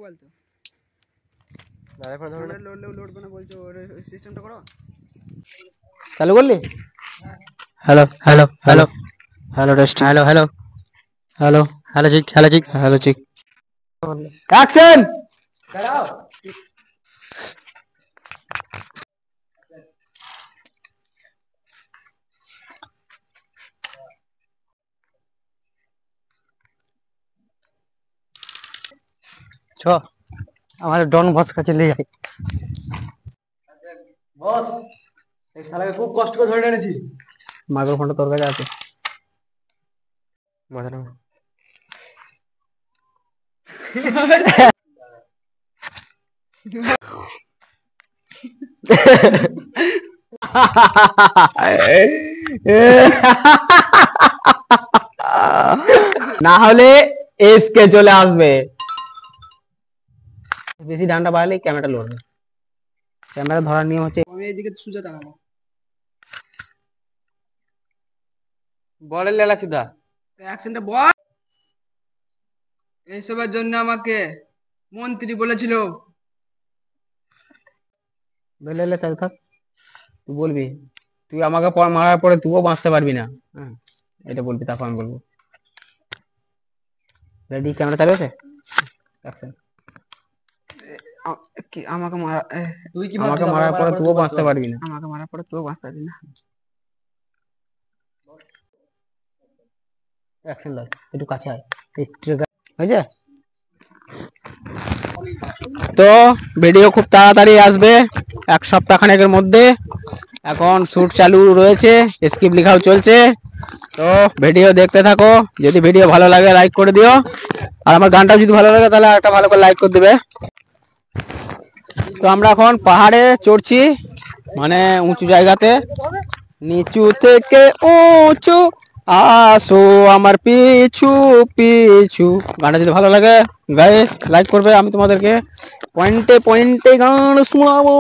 বলতো দাদা ফোন ধরো, লোড করে বলছো ওর সিস্টেমটা করো, চালু করলি? Hello hello hello hello test, hello hello hello hello check, hello check, hello check, action. চ আমাদের ডন বস কাছে নিয়ে যাই। বস এই শালাকে খুব কষ্ট করে ধরে এনেছি। মাইক্রোফোনটা তোর কাছে আছে, মজা না। না হলে এসকে চলে আসবে। বেশি ডান্ডা বাড়ালে ক্যামেরা লড়বে। ক্যামেরা ধরার নিয়ম হচ্ছে আমি এইদিকে সোজা দাঁড়াবো। বলের লেলা সুদা অ্যাকশনটা বল। এইসবের জন্য আমাকে মন্ত্রী বলেছিল। বেলেলে চালু থাক, তুই বলবি, তুই আমাকে মারার পরে তুইও বাঁচতে পারবি না। হ্যাঁ এটা বলবি, তারপর আমি বলবো। রেডি, ক্যামেরা চালু আছে, অ্যাকশন। আমাকে মারা, তুই কি আমাকে মারার পরে তুইও বাঁচতে পারবি না। আমাকে মারার পরে তুইও বাঁচতে পারবি না। অ্যাকশন লাগ, একটু কাছে আয়, হয়েছে? তো ভিডিও খুব তাড়াতাড়ি আসবে, এক সপ্তাহ খানেকের মধ্যে। এখন শুট চালু রয়েছে, স্ক্রিপ্ট লেখাও চলছে। তো ভিডিও দেখতে থাকো, যদি ভিডিও ভালো লাগে লাইক করে দিও, আর আমার গানটাও যদি ভালো লাগে তাহলে একটা ভালো করে লাইক করে দেবে। তো আমরা এখন পাহাড়ে চড়ছি, মানে উঁচু জায়গাতে, নিচু থেকে উঁচু আসো আমার পিছু পিছু। গানটা যদি ভালো লাগে গাইস লাইক করবে, আমি তোমাদেরকে পয়েন্টে পয়েন্টে গান শোনাবো।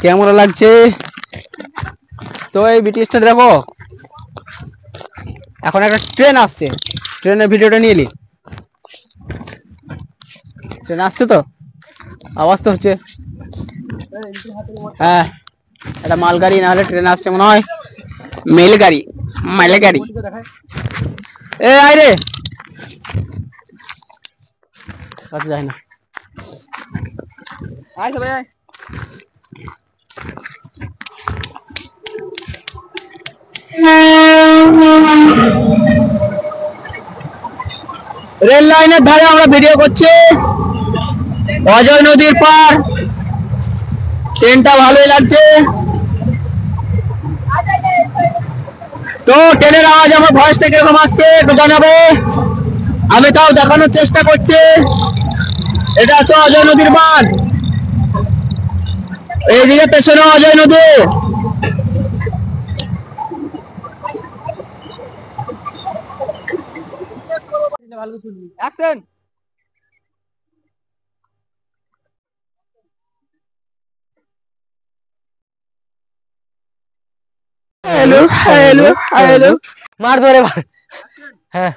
কেমন লাগছে? তো এই বিটিএসটা দেখো, এখন একটা ট্রেন আসছে, ট্রেনের ভিডিওটা নিয়ে এলি। ট্রেন আসছে তো, আওয়াজ তো হচ্ছে। হ্যাঁ এটা মালগাড়ি, না হলে ট্রেন আসছে মনে হয়, মেলগাড়ি, মালগাড়ি। এ আয় রে, কাছে যায় না, আয় সবাই আয়। রেল লাইনের ধারে আমরা ভিডিও করছি, অজয় নদীর পার। ট্রেনটা ভালোই লাগছে। তো ট্রেনের আওয়াজ আমার ভয়েস থেকে এরকম আসছে একটু জানাবে, আমি তাও দেখানোর চেষ্টা করছি। এটা হচ্ছে অজয় নদীর পার, এইদিকে পেছনে অজয় নদী। হ্যালো হ্যালো হ্যালো, মার ধরে মার। হ্যাঁ